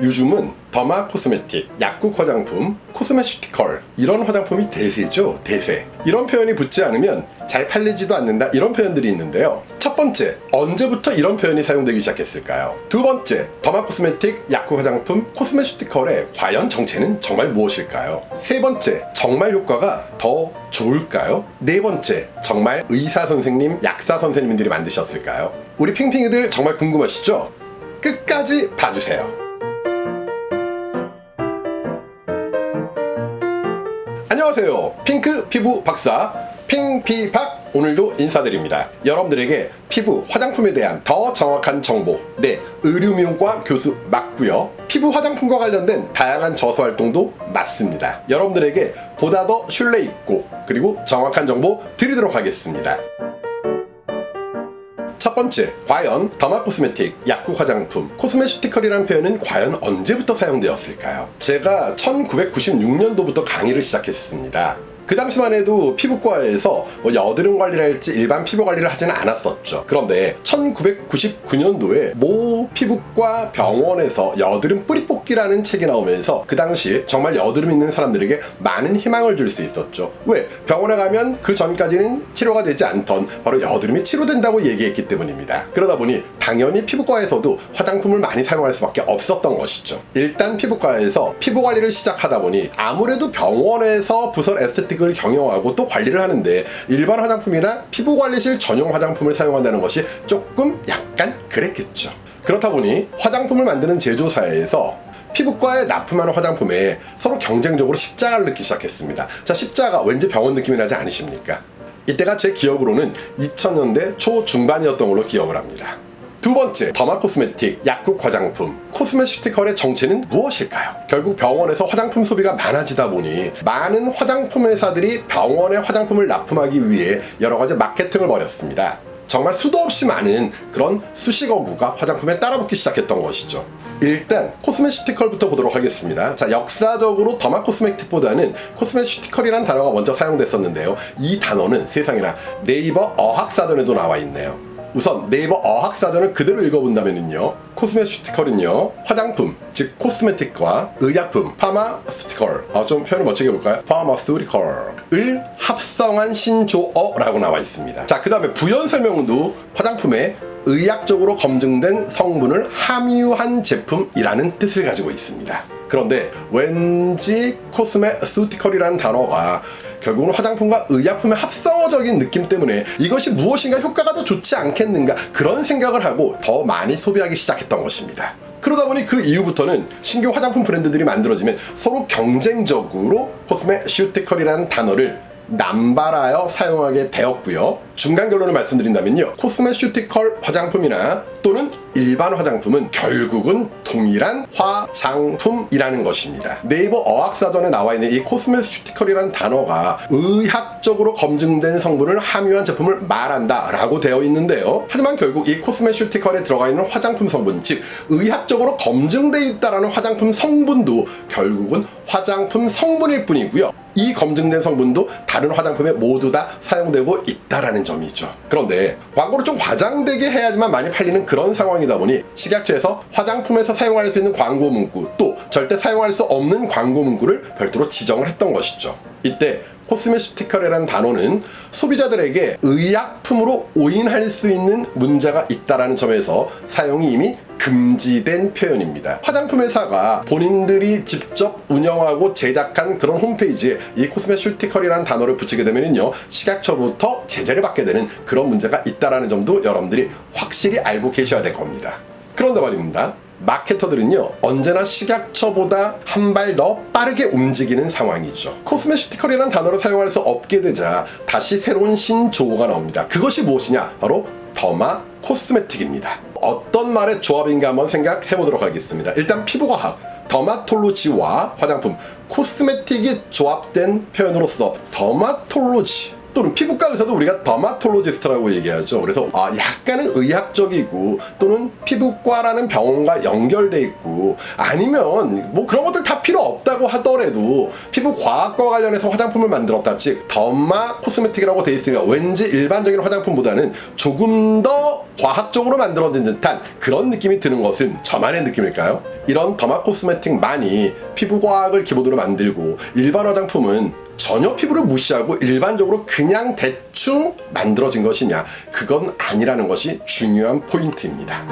요즘은 더마 코스메틱, 약국 화장품, 코스메슈티컬 이런 화장품이 대세죠. 대세. 이런 표현이 붙지 않으면 잘 팔리지도 않는다 이런 표현들이 있는데요. 첫 번째, 언제부터 이런 표현이 사용되기 시작했을까요? 두 번째, 더마 코스메틱, 약국 화장품, 코스메슈티컬의 과연 정체는 정말 무엇일까요? 세 번째, 정말 효과가 더 좋을까요? 네 번째, 정말 의사 선생님, 약사 선생님들이 만드셨을까요? 우리 핑핑이들 정말 궁금하시죠? 끝까지 봐주세요. 안녕하세요. 핑크 피부 박사 핑피박 오늘도 인사드립니다. 여러분들에게 피부 화장품에 대한 더 정확한 정보, 의류미용과 교수 맞고요. 피부 화장품과 관련된 다양한 저서 활동도 맞습니다. 여러분들에게 보다 더 신뢰 있고 그리고 정확한 정보 드리도록 하겠습니다. 첫 번째, 과연 더마 코스메틱, 약국 화장품, 코스메슈티컬이라는 표현은 과연 언제부터 사용되었을까요? 제가 1996년도부터 강의를 시작했습니다. 그 당시만 해도 피부과에서 여드름 관리를 할지 일반 피부 관리를 하지는 않았었죠. 그런데 1999년도에 모 피부과 병원에서 여드름 뿌리 뽑기라는 책이 나오면서 그 당시 정말 여드름 있는 사람들에게 많은 희망을 줄 수 있었죠. 왜? 병원에 가면 그 전까지는 치료가 되지 않던 바로 여드름이 치료된다고 얘기했기 때문입니다. 그러다 보니 당연히 피부과에서도 화장품을 많이 사용할 수밖에 없었던 것이죠. 일단 피부과에서 피부 관리를 시작하다 보니 아무래도 병원에서 부설 에스테틱 을 경영하고 또 관리를 하는데 일반 화장품이나 피부관리실 전용 화장품을 사용한다는 것이 조금 약간 그랬겠죠. 그렇다 보니 화장품을 만드는 제조사에서 피부과에 납품하는 화장품에 서로 경쟁적으로 십자가를 넣기 시작했습니다. 자, 십자가 왠지 병원 느낌이 나지 않으십니까? 이때가 제 기억으로는 2000년대 초중반이었던 걸로 기억을 합니다. 두 번째, 더마 코스메틱, 약국 화장품, 코스메슈티컬의 정체는 무엇일까요? 결국 병원에서 화장품 소비가 많아지다 보니 많은 화장품 회사들이 병원에 화장품을 납품하기 위해 여러 가지 마케팅을 벌였습니다. 정말 수도 없이 많은 그런 수식어구가 화장품에 따라붙기 시작했던 것이죠. 일단 코스메슈티컬부터 보도록 하겠습니다. 자, 역사적으로 더마 코스메틱보다는 코스메슈티컬이라는 단어가 먼저 사용됐었는데요. 이 단어는 세상에나 네이버 어학사전에도 나와 있네요. 우선 네이버 어학사전을 그대로 읽어본다면요, 코스메슈티컬은요, 화장품, 즉 코스메틱과 의약품, 파마스티컬, 좀 표현을 멋지게 해볼까요? 파마스티컬을 합성한 신조어라고 나와 있습니다. 자, 그 다음에 부연 설명도 화장품에 의학적으로 검증된 성분을 함유한 제품이라는 뜻을 가지고 있습니다. 그런데 왠지 코스메슈티컬이라는 단어가 결국은 화장품과 의약품의 합성어적인 느낌 때문에 이것이 무엇인가 효과가 더 좋지 않겠는가 그런 생각을 하고 더 많이 소비하기 시작했던 것입니다. 그러다 보니 그 이후부터는 신규 화장품 브랜드들이 만들어지면 서로 경쟁적으로 코스메슈티컬이라는 단어를 남발하여 사용하게 되었고요. 중간 결론을 말씀드린다면요, 코스메슈티컬 화장품이나 또는 일반 화장품은 결국은 동일한 화장품이라는 것입니다. 네이버 어학사전에 나와 있는 이 코스메슈티컬이라는 단어가 의학적으로 검증된 성분을 함유한 제품을 말한다 라고 되어 있는데요. 하지만 결국 이 코스메슈티컬에 들어가 있는 화장품 성분, 즉 의학적으로 검증되어 있다라는 화장품 성분도 결국은 화장품 성분일 뿐이고요. 이 검증된 성분도 다른 화장품에 모두 다 사용되고 있다라는 점이죠. 그런데 광고를 좀 과장되게 해야지만 많이 팔리는 그런 상황이다 보니 식약처에서 화장품에서 사용할 수 있는 광고 문구, 또 절대 사용할 수 없는 광고 문구를 별도로 지정을 했던 것이죠. 이때 코스메슈티컬이라는 단어는 소비자들에게 의약품으로 오인할 수 있는 문제가 있다라는 점에서 사용이 이미 금지된 표현입니다. 화장품 회사가 본인들이 직접 운영하고 제작한 그런 홈페이지에 이 코스메슈티컬이라는 단어를 붙이게 되면요, 식약처부터 제재를 받게 되는 그런 문제가 있다라는 점도 여러분들이 확실히 알고 계셔야 될 겁니다. 그런데 말입니다, 마케터들은요, 언제나 식약처보다 한 발 더 빠르게 움직이는 상황이죠. 코스메슈티컬이라는 단어를 사용할 수 없게 되자 다시 새로운 신조어가 나옵니다. 그것이 무엇이냐? 바로 더마 코스메틱입니다. 어떤 말의 조합인가 한번 생각해 보도록 하겠습니다. 일단 피부과학, 더마톨로지와 화장품, 코스메틱이 조합된 표현으로서 더마톨로지 또는 피부과 의사도 우리가 더마톨로지스트라고 얘기하죠. 그래서 약간은 의학적이고 또는 피부과라는 병원과 연결돼 있고, 아니면 뭐 그런 것들 다 필요 없다고 하더라도 피부과학과 관련해서 화장품을 만들었다, 즉 더마 코스메틱이라고 돼 있으니까 왠지 일반적인 화장품보다는 조금 더 과학적으로 만들어진 듯한 그런 느낌이 드는 것은 저만의 느낌일까요? 이런 더마 코스메틱만이 피부과학을 기본으로 만들고 일반 화장품은 전혀 피부를 무시하고 일반적으로 그냥 대충 만들어진 것이냐? 그건 아니라는 것이 중요한 포인트입니다.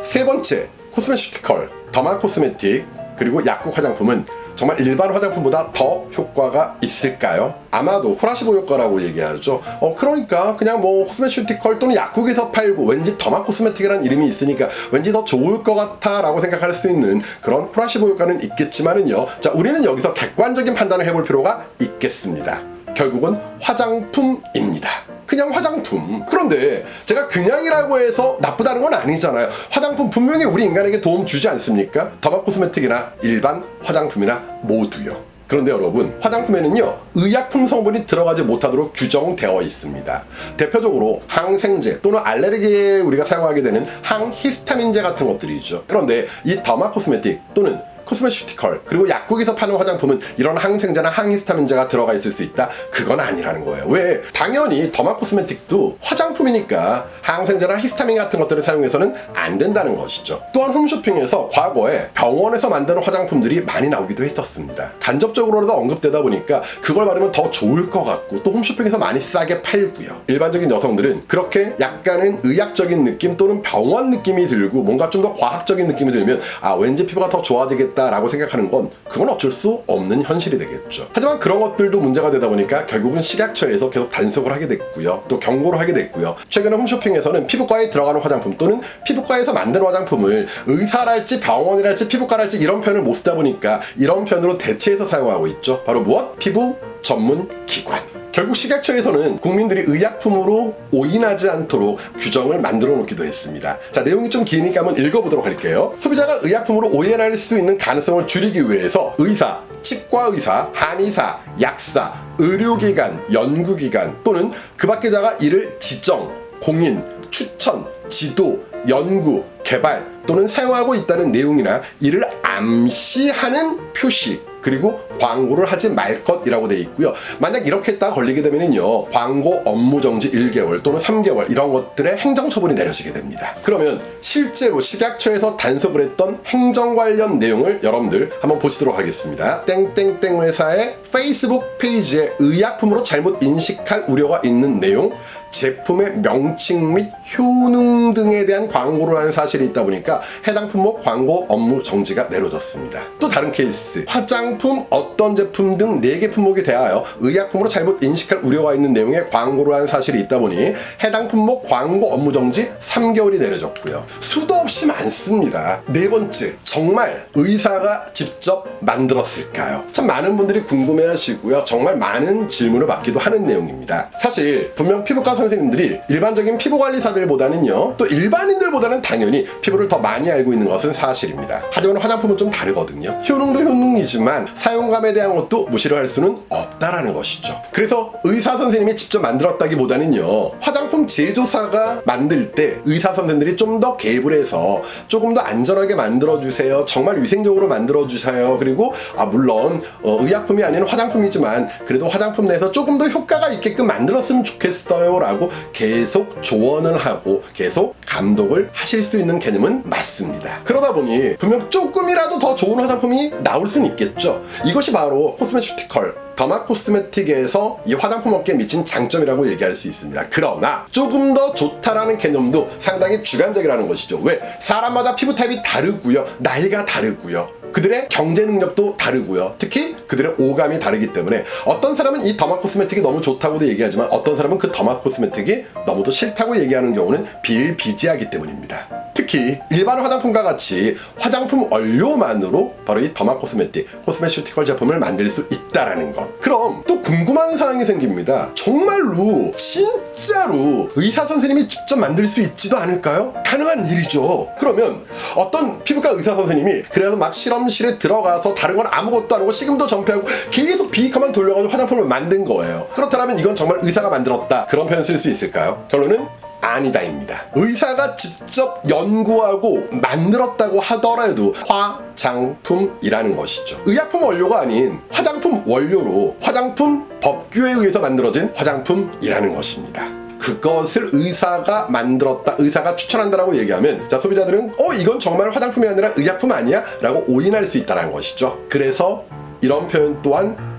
세 번째, 코스메슈티컬, 더마 코스메틱, 그리고 약국 화장품은 정말 일반 화장품보다 더 효과가 있을까요? 아마도 후라시보 효과라고 얘기하죠. 그러니까 그냥 뭐 코스메슈티컬 또는 약국에서 팔고 왠지 더마 코스메틱이라는 이름이 있으니까 왠지 더 좋을 것 같아 라고 생각할 수 있는 그런 후라시보 효과는 있겠지만은요. 자, 우리는 여기서 객관적인 판단을 해볼 필요가 있겠습니다. 결국은 화장품입니다. 그냥 화장품. 그런데 제가 그냥이라고 해서 나쁘다는 건 아니잖아요. 화장품 분명히 우리 인간에게 도움 주지 않습니까? 더마 코스메틱이나 일반 화장품이나 모두요. 그런데 여러분, 화장품에는요 의약품 성분이 들어가지 못하도록 규정되어 있습니다. 대표적으로 항생제 또는 알레르기에 우리가 사용하게 되는 항히스타민제 같은 것들이죠. 그런데 이 더마 코스메틱 또는 코스메슈티컬 그리고 약국에서 파는 화장품은 이런 항생제나 항히스타민제가 들어가 있을 수 있다? 그건 아니라는 거예요. 왜? 당연히 더마 코스메틱도 화장품이니까 항생제나 히스타민 같은 것들을 사용해서는 안 된다는 것이죠. 또한 홈쇼핑에서 과거에 병원에서 만드는 화장품들이 많이 나오기도 했었습니다. 간접적으로라도 언급되다 보니까 그걸 바르면 더 좋을 것 같고 또 홈쇼핑에서 많이 싸게 팔고요. 일반적인 여성들은 그렇게 약간은 의학적인 느낌 또는 병원 느낌이 들고 뭔가 좀 더 과학적인 느낌이 들면 왠지 피부가 더 좋아지겠다 라고 생각하는 건 그건 어쩔 수 없는 현실이 되겠죠. 하지만 그런 것들도 문제가 되다 보니까 결국은 식약처에서 계속 단속을 하게 됐고요. 또 경고를 하게 됐고요. 최근에 홈쇼핑에서는 피부과에 들어가는 화장품 또는 피부과에서 만든 화장품을 의사랄지 병원이랄지 피부과랄지 이런 표현을 못 쓰다 보니까 이런 표현으로 대체해서 사용하고 있죠. 바로 무엇? 피부 전문 기관. 결국 식약처에서는 국민들이 의약품으로 오인하지 않도록 규정을 만들어 놓기도 했습니다. 자, 내용이 좀 기니까 한번 읽어보도록 할게요. 소비자가 의약품으로 오인할 수 있는 가능성을 줄이기 위해서 의사, 치과의사, 한의사, 약사, 의료기관, 연구기관 또는 그 밖의자가 이를 지정, 공인, 추천, 지도, 연구, 개발 또는 사용하고 있다는 내용이나 이를 암시하는 표시 그리고 광고를 하지 말 것이라고 되어 있고요. 만약 이렇게 했다가 걸리게 되면요 광고 업무 정지 1개월 또는 3개월 이런 것들의 행정처분이 내려지게 됩니다. 그러면 실제로 식약처에서 단속을 했던 행정 관련 내용을 여러분들 한번 보시도록 하겠습니다. 땡땡땡 회사의 페이스북 페이지에 의약품으로 잘못 인식할 우려가 있는 내용, 제품의 명칭 및 효능 등에 대한 광고를 한 사실이 있다 보니까 해당 품목 광고 업무 정지가 내려졌습니다. 또 다른 케이스, 화장품 어떤 제품 등 4개 품목에 대하여 의약품으로 잘못 인식할 우려가 있는 내용의 광고를 한 사실이 있다 보니 해당 품목 광고 업무 정지 3개월이 내려졌고요. 수도 없이 많습니다. 네 번째, 정말 의사가 직접 만들었을까요? 참 많은 분들이 궁금해하시고요. 정말 많은 질문을 받기도 하는 내용입니다. 사실 분명 피부과 선생님들이 일반적인 피부관리사들보다는요 또 일반인들보다는 당연히 피부를 더 많이 알고 있는 것은 사실입니다. 하지만 화장품은 좀 다르거든요. 효능도 효능이지만 사용감에 대한 것도 무시를 할 수는 없다라는 것이죠. 그래서 의사 선생님이 직접 만들었다기보다는요 화장품 제조사가 만들 때 의사 선생님들이 좀 더 개입을 해서 조금 더 안전하게 만들어주세요, 정말 위생적으로 만들어주세요, 그리고 물론 의약품이 아닌 화장품이지만 그래도 화장품 내에서 조금 더 효과가 있게끔 만들었으면 좋겠어요 라고 계속 조언을 하고 계속 감독을 하실 수 있는 개념은 맞습니다. 그러다 보니 분명 조금이라도 더 좋은 화장품이 나올 수는 있겠죠. 이것이 바로 코스메슈티컬, 더마 코스메틱에서 이 화장품 업계에 미친 장점이라고 얘기할 수 있습니다. 그러나 조금 더 좋다라는 개념도 상당히 주관적이라는 것이죠. 왜? 사람마다 피부 타입이 다르고요, 나이가 다르고요, 그들의 경제 능력도 다르고요, 특히 그들의 오감이 다르기 때문에 어떤 사람은 이 더마 코스메틱이 너무 좋다고도 얘기하지만 어떤 사람은 그 더마 코스메틱이 너무도 싫다고 얘기하는 경우는 비일비재하기 때문입니다. 특히 일반 화장품과 같이 화장품 원료만으로 바로 이 더마 코스메틱, 코스메슈티컬 제품을 만들 수 있다라는 것. 그럼 또 궁금한 사항이 생깁니다. 정말로 진짜로 의사 선생님이 직접 만들 수 있지도 않을까요? 가능한 일이죠. 그러면 어떤 피부과 의사 선생님이 그래서 막 실험실에 들어가서 다른 건 아무것도 안 하고 식음도 전폐하고 계속 비익화만 돌려가지고 화장품을 만든 거예요. 그렇다면 이건 정말 의사가 만들었다, 그런 표현 쓸 수 있을까요? 결론은 아니다입니다. 의사가 직접 연구하고 만들었다고 하더라도 화장품이라는 것이죠. 의약품 원료가 아닌 화장품 원료로 화장품 법규에 의해서 만들어진 화장품이라는 것입니다. 그것을 의사가 만들었다, 의사가 추천한다라고 얘기하면 자, 소비자들은 이건 정말 화장품이 아니라 의약품 아니야? 라고 오인할 수 있다는 것이죠. 그래서 이런 표현 또한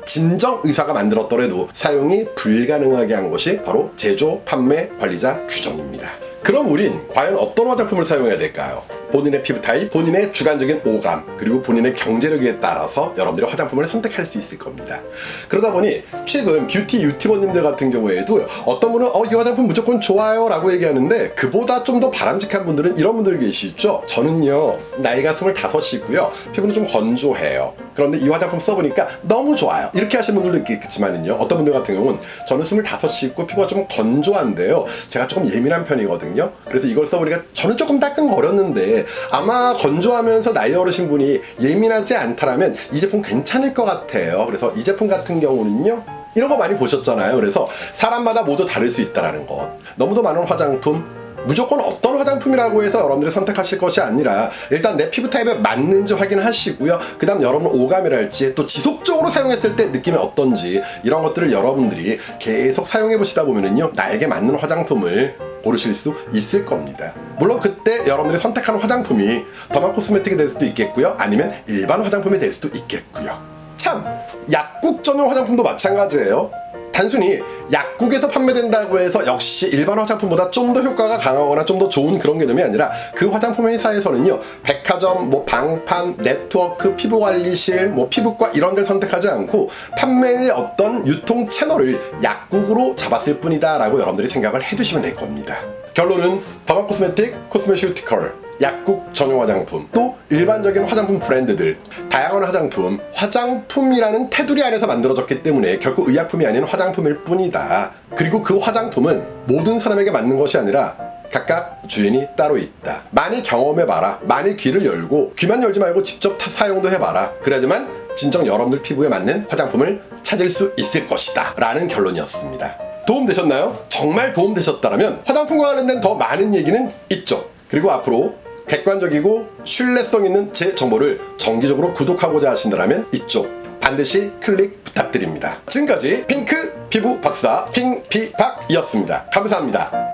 진정 의사가 만들었더라도 사용이 불가능하게 한 것이 바로 제조, 판매, 관리자 규정입니다. 그럼 우린 과연 어떤 화장품을 사용해야 될까요? 본인의 피부 타입, 본인의 주관적인 오감, 그리고 본인의 경제력에 따라서 여러분들이 화장품을 선택할 수 있을 겁니다. 그러다 보니 최근 뷰티 유튜버님들 같은 경우에도 어떤 분은 이 화장품 무조건 좋아요 라고 얘기하는데 그보다 좀 더 바람직한 분들은 이런 분들 계시죠. 저는요 나이가 25이고요 피부는 좀 건조해요. 그런데 이 화장품 써보니까 너무 좋아요. 이렇게 하시는 분들도 있겠지만요, 어떤 분들 같은 경우는 저는 25이고 피부가 좀 건조한데요, 제가 조금 예민한 편이거든요. 그래서 이걸 써보니까 저는 조금 따끔거렸는데 아마 건조하면서 나이 어르신 분이 예민하지 않다라면 이 제품 괜찮을 것 같아요. 그래서 이 제품 같은 경우는요, 이런 거 많이 보셨잖아요. 그래서 사람마다 모두 다를 수 있다는 것. 너무도 많은 화장품, 무조건 어떤 화장품이라고 해서 여러분들이 선택하실 것이 아니라 일단 내 피부 타입에 맞는지 확인하시고요. 그 다음 여러분 오감이랄지 또 지속적으로 사용했을 때 느낌이 어떤지 이런 것들을 여러분들이 계속 사용해 보시다 보면은요, 나에게 맞는 화장품을 고르실 수 있을 겁니다. 물론 그때 여러분들이 선택하는 화장품이 더마 코스메틱이 될 수도 있겠고요, 아니면 일반 화장품이 될 수도 있겠고요. 참, 약국 전용 화장품도 마찬가지예요. 단순히 약국에서 판매된다고 해서 역시 일반 화장품보다 좀 더 효과가 강하거나 좀 더 좋은 그런 개념이 아니라 그 화장품 회사에서는요, 백화점, 방판, 네트워크, 피부관리실, 피부과 이런 걸 선택하지 않고 판매의 어떤 유통 채널을 약국으로 잡았을 뿐이다 라고 여러분들이 생각을 해두시면 될 겁니다. 결론은 더마 코스메틱, 코스메슈티컬, 약국 전용 화장품, 또 일반적인 화장품 브랜드들, 다양한 화장품, 화장품이라는 테두리 안에서 만들어졌기 때문에 결국 의약품이 아닌 화장품일 뿐이다. 그리고 그 화장품은 모든 사람에게 맞는 것이 아니라 각각 주인이 따로 있다. 많이 경험해봐라. 많이 귀를 열고, 귀만 열지 말고 직접 사용도 해봐라. 그래야지만 진정 여러분들 피부에 맞는 화장품을 찾을 수 있을 것이다 라는 결론이었습니다. 도움되셨나요? 정말 도움되셨다면 화장품과 관련된 더 많은 얘기는 있죠. 그리고 앞으로 객관적이고 신뢰성 있는 제 정보를 정기적으로 구독하고자 하신다면 이쪽 반드시 클릭 부탁드립니다. 지금까지 핑크 피부 박사 핑피박이었습니다. 감사합니다.